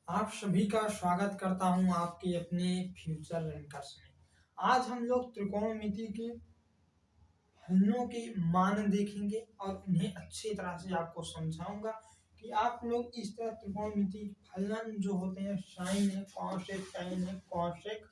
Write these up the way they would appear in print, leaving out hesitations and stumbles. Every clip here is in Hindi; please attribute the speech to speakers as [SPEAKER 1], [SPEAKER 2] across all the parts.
[SPEAKER 1] आप सभी का स्वागत करता हूं आपके अपने फ्यूचर रैंकर्स में। आज हम लोग त्रिकोणमिति के फलनों के मान देखेंगे और उन्हें अच्छी तरह से आपको समझाऊंगा कि आप लोग इस तरह त्रिकोणमिति फलन जो होते हैं साइन है, कॉस है, टेन है, कॉसेक,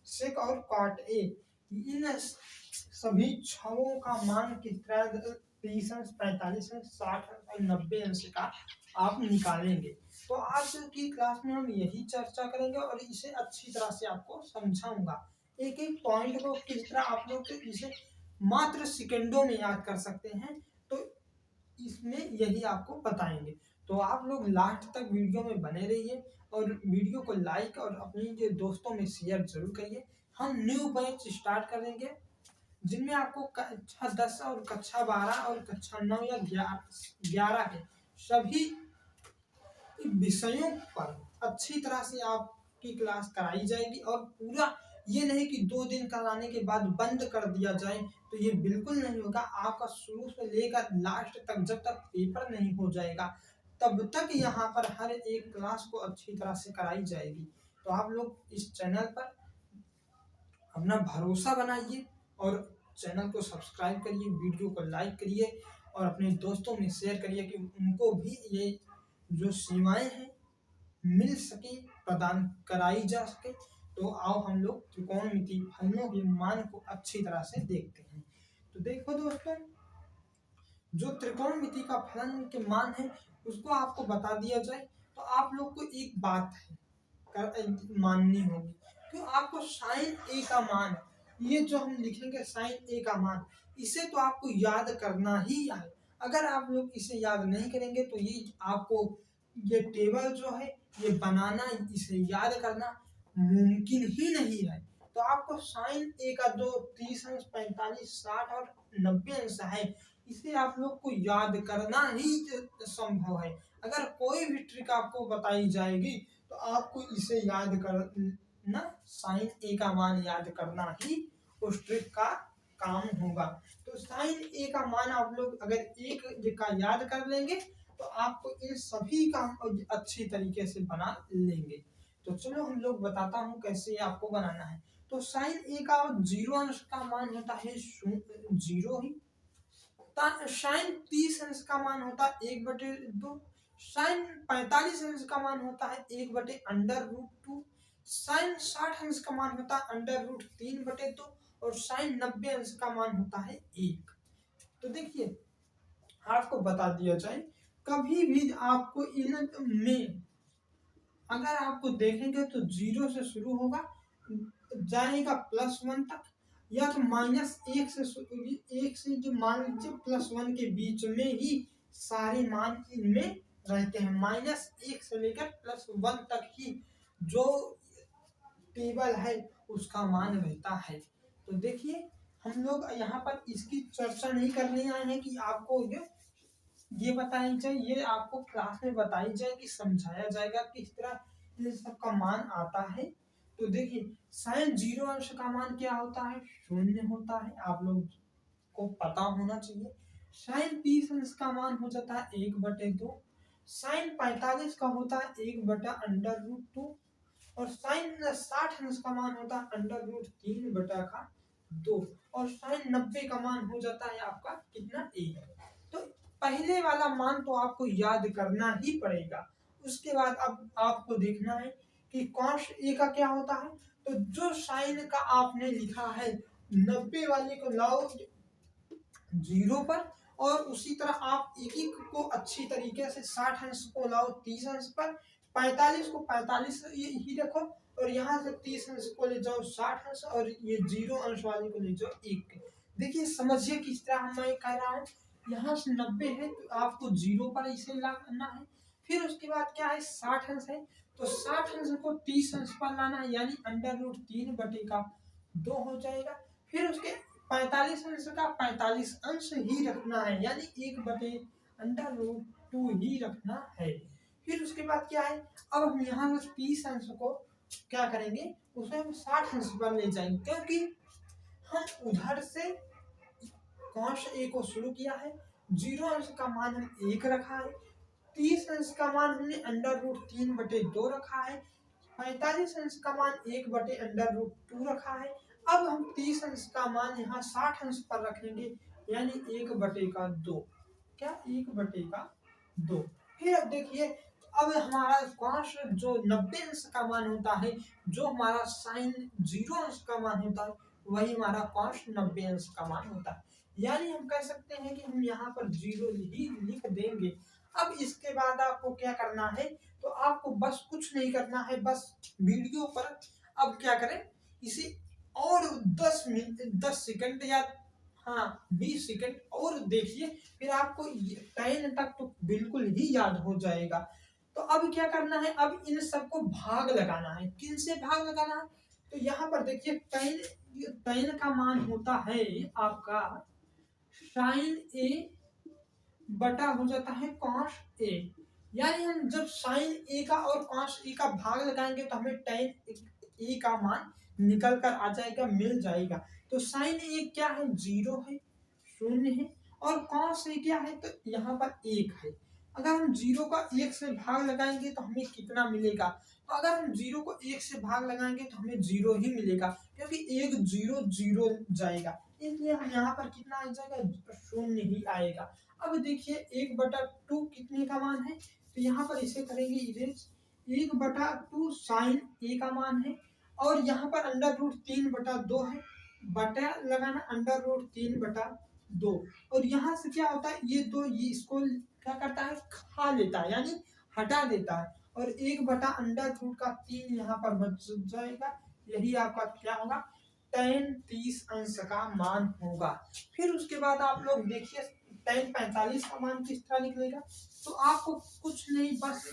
[SPEAKER 1] सेक और कॉट ए, इन सभी छवों का मान किस तरह 30 अंश, 45 अंश, 60 अंश और 90 अंश का आप निकालेंगे। तो आज की क्लास में हम यही चर्चा करेंगे और इसे अच्छी तरह से आपको समझाऊंगा। एक एक पॉइंट को किस तरह आप लोग इसे मात्र सेकंडों में याद कर सकते हैं, तो इसमें यही आपको बताएंगे। तो आप लोग लास्ट तक वीडियो में बने रहिए और वीडियो को लाइक और अपने जो दोस्तों में शेयर जरूर करिए। हम न्यू बैच स्टार्ट करेंगे जिनमें आपको कक्षा 10 और कक्षा 12 और कक्षा 9 या 11 के सभी विषयों पर अच्छी तरह से आपकी क्लास कराई जाएगी। और पूरा ये नहीं कि 2 दिन कराने के बाद बंद कर दिया जाए, तो ये बिल्कुल नहीं होगा। आपका शुरू से लेकर लास्ट तक जब तक पेपर नहीं हो जाएगा तब तक यहाँ पर हर एक क्लास को अच्छी तरह से कराई जाएगी। तो आप लोग इस चैनल पर अपना भरोसा बनाइए और चैनल को सब्सक्राइब करिए, वीडियो को लाइक करिए और अपने दोस्तों में शेयर करिए कि उनको भी ये जो सीमाएं हैं मिल सके, प्रदान कराई जा सके। तो आओ हम लोग त्रिकोणमिति फलनों के मान को अच्छी तरह से देखते हैं। तो देखो दोस्तों, जो त्रिकोणमिति का फलन के मान है उसको आपको बता दिया जाए तो आप लोग को एक बात है माननी होगी कि आपको साइन ए का मान, ये जो हम लिखेंगे साइन ए का मान, इसे तो आपको याद करना ही है। अगर आप लोग इसे याद नहीं करेंगे तो ये आपको ये टेबल जो है ये बनाना, इसे याद करना मुमकिन ही नहीं है। तो आपको साइन ए का जो 30 अंश, 45, 60 और 90 अंश है इसे आप लोग को याद करना ही संभव है। अगर कोई भी ट्रिक आपको बताई जाएगी तो आपको इसे याद करना, साइन ए का मान याद करना ही उस ट्रिक का काम होगा। तो साइन ए का मान आप लोग अगर एक का याद कर लेंगे तो आपको इन सभी का अच्छी तरीके से बना लेंगे। तो चलो हम लोग बताता हूँ कैसे आपको बनाना है। तो साइन ए का 0 अंश का मान होता है 0 ही। साइन 30 अंश का मान होता है 1/2। साइन 45 अंश का मान होता है 1/√2। साइन 60 अंश का मान होता है √3/2 और साइन 90 अंश का मान होता है 1। तो देखिए आपको बता दिया जाए, कभी भी आपको इन में अगर आपको देखेंगे तो 0 से शुरू होगा, जाएगा +1 तक, या तो -1 से 1 से जो मान लीजिए +1 के बीच में ही सारे मान इनमें रहते हैं। -1 से लेकर +1 तक ही जो टेबल है उसका मान रहता है। तो देखिए हम लोग यहाँ पर इसकी चर्चा नहीं करने आए हैं कि आपको ये बताई जाए, ये आपको क्लास में बताई जाए कि समझाया जाएगा किस तरह इन सब का मान आता है। तो देखिए साइन 0 अंश का मान क्या होता है, 0 होता है, आप लोग को पता होना चाहिए। साइन 30 अंश का मान हो जाता है 1/2। साइन 45 का होता है 1/√2 और साइन 60 अंश का मान होता है √3/2 और साइन 90 का मान हो जाता है आपका कितना, 1। तो पहले वाला मान तो आपको याद करना ही पड़ेगा। उसके बाद अब आपको देखना है कि कॉस ए का क्या होता है। तो जो साइन का आपने लिखा है 90 वाले को लाओ 0 पर और उसी तरह आप एक को अच्छी तरीके से 60 अंश को लाओ 30 अंश पर, 45 को 45 ही रखो और यहाँ से 30 अंश को ले जाओ 60 अंश और ये 0 अंश वाले को ले जाओ 1। देखिए समझिए किस तरह मैं कह रहा हूँ। यहाँ से 90 है तो आपको 0 पर इसे लाना है। फिर उसके बाद क्या है, 60 अंश है तो 60 अंश को 30 अंश पर लाना है, यानी √3/2 हो जाएगा। फिर उसके 45 अंश का 45 अंश ही रखना है, यानी 1/√2 ही रखना है। फिर उसके बाद क्या है, अब हम यहाँ से 30 अंश को क्या करेंगे, उसे हम 60 अंश पर ले जाएंगे, क्योंकि हम उधर से कॉस ए को शुरू किया है, 0 अंश का मान हम 1 रखा है, 30 अंश का मान हमने अंडर रूट 3/2 रखा है। 45 अंश का मान 1/√2 रखा है। अब हम 30 अंश का मान यहाँ 60 अंश पर रखेंगे, यानी 1/2। क्या 1/2। फिर अब देखिए, अब हमारा कॉस जो 90 अंश का मान होता है, जो हमारा साइन 0 अंश का मान होता है, वही हमारा कॉस 90 अंश का मान होता है। यानी हम कह सकते हैं कि हम यहाँ पर 0 ही लिख देंगे। अब इसके बाद आपको क्या करना है, तो आपको बस कुछ नहीं करना है, बस वीडियो पर अब क्या करें, इसे और 10 सेकंड या हाँ 20 सेकंड और देखिए, फिर आपको 10 तक तो बिल्कुल ही याद हो जाएगा। तो अब क्या करना है, अब इन सबको भाग लगाना है। किन से भाग लगाना है, तो यहाँ पर देखिए 10 का मान होता है आपका साइन ए बटा हो जाता है कॉस ए। यानी हम जब साइन ए का और कॉस ए का भाग लगाएंगे तो हमें tan ए का मान निकल कर आ जाएगा, मिल जाएगा। तो साइन ए क्या है, 0 है, 0 है। और कॉस ए क्या है, तो यहाँ पर 1 है। अगर हम 0 का 1 से भाग लगाएंगे तो हमें कितना मिलेगा, तो अगर हम 0 को 1 से भाग लगाएंगे तो हमें 0 ही मिलेगा, क्योंकि 1 0 0 जाएगा, इसलिए हम यहाँ पर कितना आ जाएगा, 0 ही आएगा। अब देखिए 1/2 कितने का मान है, तो यहाँ पर इसे करेंगे इरेज। 1/2 साइन ए का मान है, और यहाँ पर अंडर रूट 3/2 है, बटा लगाना अंडर रूट 3/2। और यहाँ से क्या होता है, ये दो ये इसको क्या करता है, खा लेता है, यानी हटा देता है, और 1/√3 यहाँ पर बच जाएगा। यही आपका क्या होगा, tan 30 अंश का मान होगा। फिर उसके बाद आप लोग देखिए tan 45 का मान किस तरह निकलेगा, तो आपको कुछ नहीं, बस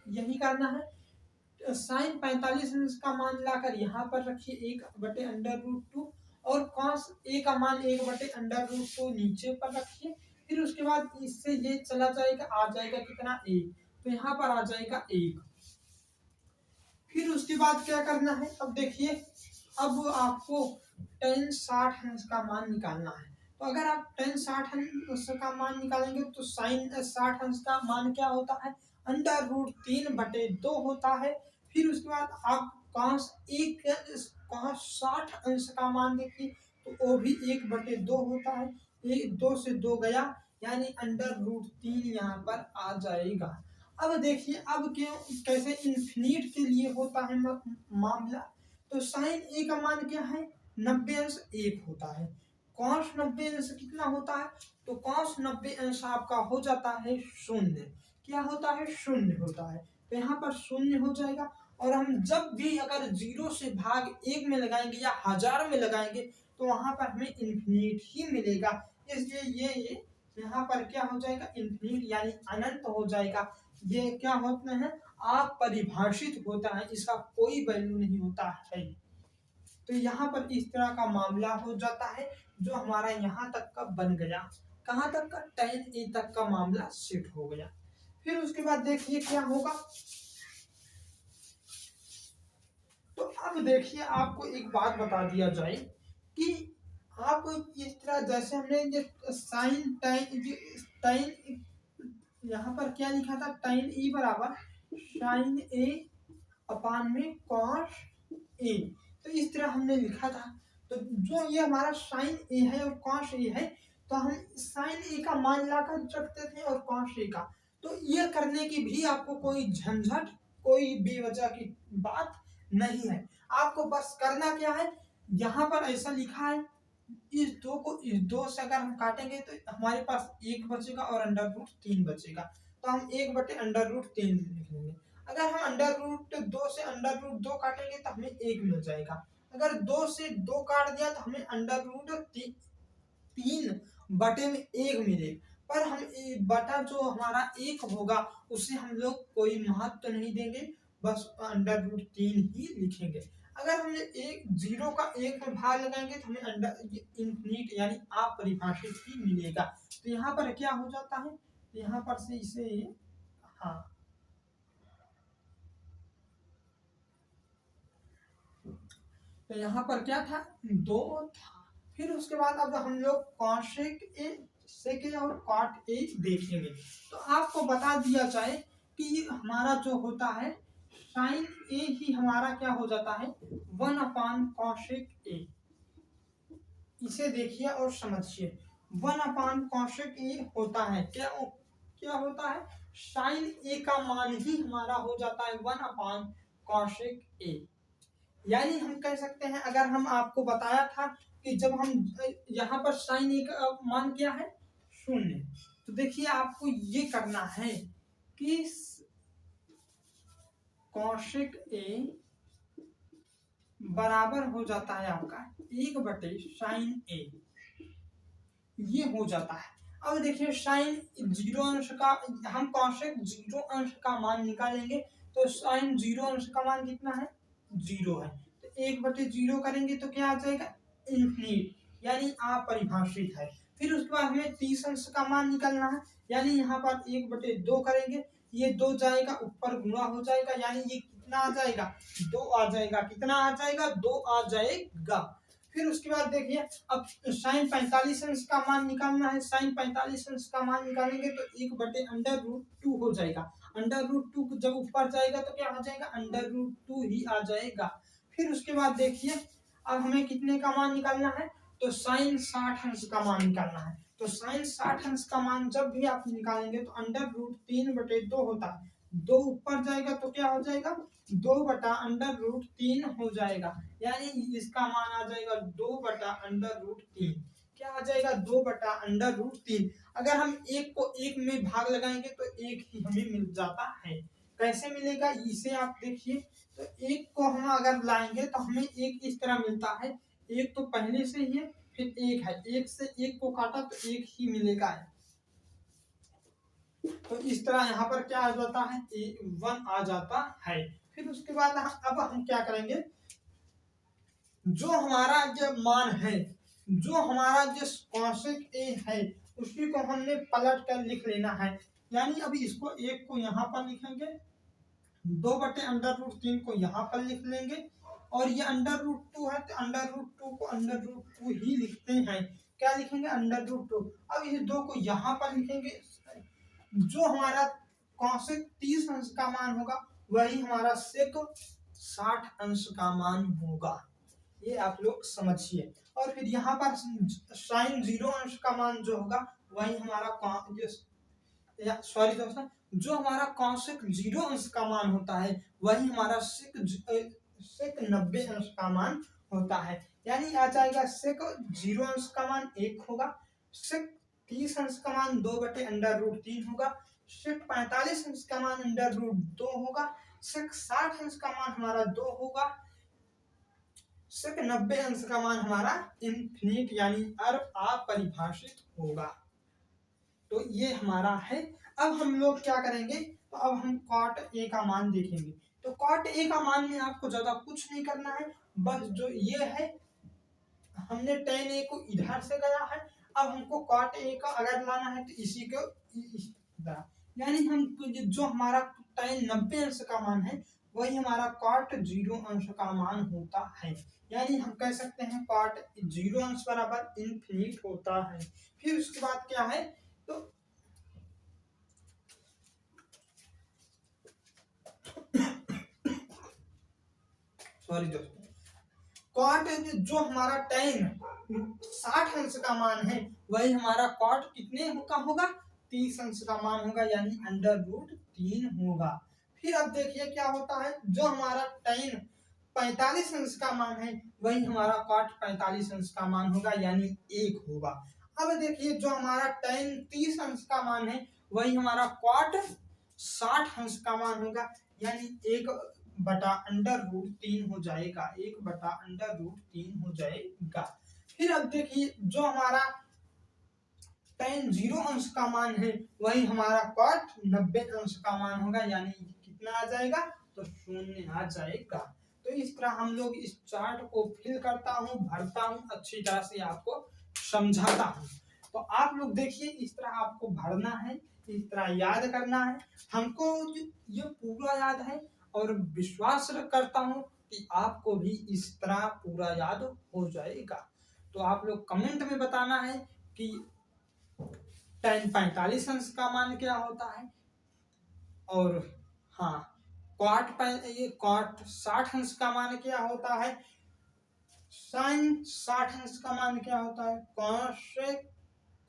[SPEAKER 1] यही करना है। साइन 45 अंश का मान लाकर यहाँ पर रखिए 1/√2, और कॉस ए का मान 1/√2 नीचे पर रखिए। फिर उसके बाद इससे ये चला जाएगा, आ जाएगा कितना, 1, तो यहाँ पर आ जाएगा 1। फिर उसके बाद क्या करना है, अब देखिए, अब आपको tan 60 अंश का मान निकालना है। तो अगर आप tan 60 अंश का मान निकालेंगे तो साइन 60 अंश का मान क्या होता है, अंडर रूट 3/2 होता है। फिर उसके बाद आप कॉस 60 अंश का मान देखिए, तो वो भी 1/2 होता है। 2 से 2 गया, यानी अंडर रूट 3 यहाँ पर आ जाएगा। अब देखिए, अब क्यों कैसे इन्फिनिट के लिए होता है मामला, तो साइन ए का मान क्या है, 90 अंश 1 होता है। कॉस 90 अंश कितना होता है, तो कॉस 90 अंश आपका हो जाता है 0। क्या होता है, 0 होता है, तो यहाँ पर 0 हो जाएगा। और हम जब भी अगर 0 से भाग 1 में लगाएंगे या 1000 में लगाएंगे, तो वहां पर हमें इन्फिनिट ही मिलेगा। इसलिए ये यहाँ पर क्या हो जाएगा, इन्फिनिट यानी अनंत हो जाएगा। ये क्या होता है, अपरिभाषित होता है, इसका कोई वैल्यू नहीं होता है। तो यहाँ पर इस तरह का मामला हो जाता है, जो हमारा यहाँ तक का बन गया। कहाँ तक का, tan ए तक का मामला सेट हो गया। फिर उसके बाद देखिए क्या होगा, तो अब देखिए आपको एक बात बता दिया जाए कि आप इस तरह, जैसे हमने ये साइन टाइन यहाँ पर क्या लिखा था, tan ई बराबर साइन ए अपान में कॉस ए, तो इस तरह हमने लिखा था। तो जो ये हमारा साइन ए है और कॉस ए है, तो हम साइन ए का मान लाकर रखते थे और कॉस ए का। तो ये करने की भी आपको कोई झंझट, कोई बेवजह की बात नहीं है। आपको बस करना क्या है, यहाँ पर ऐसा लिखा है, इस 2 को इस 2 से अगर हम काटेंगे तो हमारे पास 1 बचेगा और अंडर रूट 3 बचेगा, तो हम 1/√3 लिख लेंगे। अगर हम अंडर रूट 2 से अंडर रूट 2 काटेंगे तो हमें 1 मिल जाएगा। अगर 2 से 2 काट दिया तो हमें अंडर रूट 3/1 मिलेगा। पर हम बटा जो हमारा 1 होगा उसे हम लोग कोई महत्व नहीं देंगे, बस अंडर रूट 3 ही लिखेंगे। अगर हमने 0 का 1 में भाग लगाएंगे तो हमें इन्फिनिट यानी अपरिभाषित ही मिलेगा। तो यहाँ पर क्या हो जाता है, यहाँ पर से इसे हाँ, तो यहाँ पर क्या था, 2 था। फिर उसके बाद अब हम लोग कॉसेक ए सेक ए और कॉट ए देखेंगे। तो आपको बता दिया जाए कि हमारा जो होता है साइन ए ही हमारा क्या हो जाता है 1/cosec ए। इसे देखिए और समझिए 1/cosec ए होता है क्या, क्या होता है साइन ए का मान ही हमारा हो जाता है 1/cosec ए। यानी हम कह सकते हैं, अगर हम आपको बताया था कि जब हम यहाँ पर साइन ए का मान क्या है 0, तो देखिए आपको ये करना है कि cosec ए बराबर हो जाता है आपका 1/sin ए, ये हो जाता है। अब देखिए साइन 0 अंश का, हम cosec 0 अंश का मान निकालेंगे तो साइन 0 अंश का मान कितना है 0 है, तो 1/0 करेंगे तो क्या आ जाएगा इन्फिनिट, यानी अपरिभाषित है। फिर उसके बाद हमें 30 अंश का मान निकालना है, यानी यहाँ पर 1/2 करेंगे, ये 2 जाएगा ऊपर गुणा हो जाएगा, यानी ये कितना आ जाएगा 2 आ जाएगा, कितना आ जाएगा 2 आ जाएगा। फिर उसके बाद देखिए अब साइन 45 अंश का मान निकालना है, साइन 45 अंश का मान निकालेंगे तो 1/√2 हो जाएगा, √2 जब ऊपर जाएगा तो क्या आ जाएगा √2 ही आ जाएगा। फिर उसके बाद देखिए अब हमें कितने का मान निकालना है, तो साइन 60 अंश का मान निकालना है, तो साइन 60 अंश का मान जब भी आप निकालेंगे तो √3/2 होता है, 2 ऊपर जाएगा तो क्या हो जाएगा 2/√3 हो जाएगा, यानी इसका मान आ जाएगा 2/√3। क्या आ जाएगा 2/√3। अगर हम एक को एक में भाग लगाएंगे तो एक ही हमें मिल जाता है। कैसे मिलेगा इसे आप देखिए, तो एक को हम अगर लाएंगे तो हमें एक इस तरह मिलता है, एक तो पहले से ही है, फिर एक है, एक से एक को काटा तो एक ही मिलेगा, तो इस तरह यहाँ पर क्या आ जाता है 1 आ जाता है। फिर उसके बाद अब हम क्या करेंगे, जो हमारा जो मान है, जो हमारा जो cosec ए है उसी को हमने पलट कर लिख लेना है, यानी अभी इसको एक को यहाँ पर लिखेंगे, 2/√3 को यहाँ पर लिख लेंगे, और ये √2 है तो √2 को √2 ही लिखते हैं, क्या लिखेंगे √2। अब इस 2 को यहाँ पर लिखेंगे, जो हमारा cosec 30 अंश का मान होगा वही हमारा sec 60 अंश का मान होगा, ये आप लोग समझिए। और फिर यहाँ पर साइन 0 अंश का मान जो होगा वही हमारा सॉरी दोस्तों, जो हमारा cosec 0 अंश का मान होता है वही हमारा sec 90 अंश का मान होता है, यानी आ जाएगा sec 0 अंश का मान 1 होगा, sec 30 अंश का मान 2/√3 होगा, sec 45 अंश का मान √2 होगा, sec 60 अंश का मान हमारा 2 होगा, sec 90 अंश का मान हमारा इन्फिनिट यानी अपरिभाषित होगा। तो ये हमारा है। अब हम लोग क्या करेंगे, तो अब हम cot a का मान देखेंगे। तो cot a का मान में आपको ज्यादा कुछ नहीं करना है, बस जो ये है हमने tan a को इधर से गया है, अब हमको cot a का अगर लाना है तो इसी को यानी हम जो हमारा tan 90 अंश का मान है वही हमारा cot 0 अंश का मान होता है, यानी हम कह सकते हैं cot 0 अंश बराबर इन्फिनिट होता है। फिर उसके बाद क्या है, तो सॉरी दोस्तों, cot जो हमारा tan 60 अंश का मान है वही हमारा cot कितने का होगा 30 अंश का मान होगा, यानी √3 होगा। फिर अब देखिए क्या होता है, जो हमारा tan 45 अंश का मान है वही हमारा cot 45 अंश का मान होगा, यानी 1 होगा। अब देखिए जो हमारा tan 30 अंश का मान है वही हमारा cot 60 अंश का मान होगा, यानी 1/√3 हो जाएगा, 1/√3 हो जाएगा। फिर अब देखिए जो हमारा tan 0 अंश का मान है वही हमारा cot 90 अंश का मान होगा, यानी कितना आ जाएगा तो 0 आ जाएगा। तो इस तरह हम लोग इस चार्ट को फिल करता हूँ, भरता हूँ, अच्छी तरह से आपको समझाता हूँ। तो आप लोग देखिए इस तरह आपको भरना है, इस तरह याद करना है। हमको ये पूरा याद है और विश्वास करता हूँ कि आपको भी इस तरह पूरा याद हो जाएगा। तो आप लोग कमेंट में बताना है कि tan 45 अंश का मान क्या होता है, और हाँ ये cot 60 अंश का मान क्या होता है, sin 60 अंश का मान क्या होता है,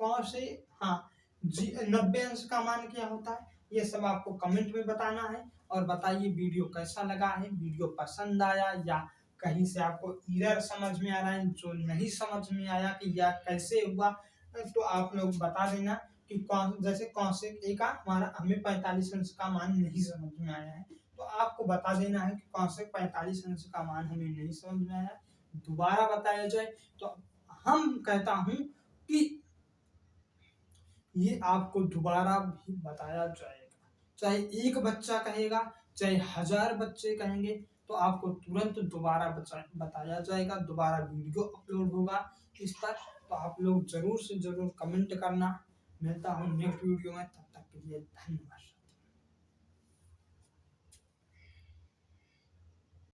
[SPEAKER 1] cos हाँ 90 अंश का मान क्या होता है। ये सब आपको कमेंट में बताना है। और बताइए वीडियो कैसा लगा है, वीडियो पसंद आया या कहीं से आपको एरर समझ में आ रहा है, जो नहीं समझ में आया कि यह कैसे हुआ, तो आप लोग बता देना कि कौन, जैसे कौशिक ए का हमारा हमें 45 अंश का मान नहीं समझ में आया है, तो आपको बता देना है कि कौशिक 45 अंश का मान हमें नहीं समझ में आया, दोबारा बताया जाए। तो हम कहता हूं कि ये आपको दोबारा भी बताया जाएगा, चाहे एक बच्चा कहेगा चाहे 1000 बच्चे कहेंगे, तो आपको तुरंत दोबारा बताया जाएगा, दोबारा वीडियो अपलोड होगा इस पर। तो आप लोग जरूर से जरूर कमेंट करना। मिलता हूँ नेक्स्ट वीडियो में, तब तक के लिए धन्यवाद।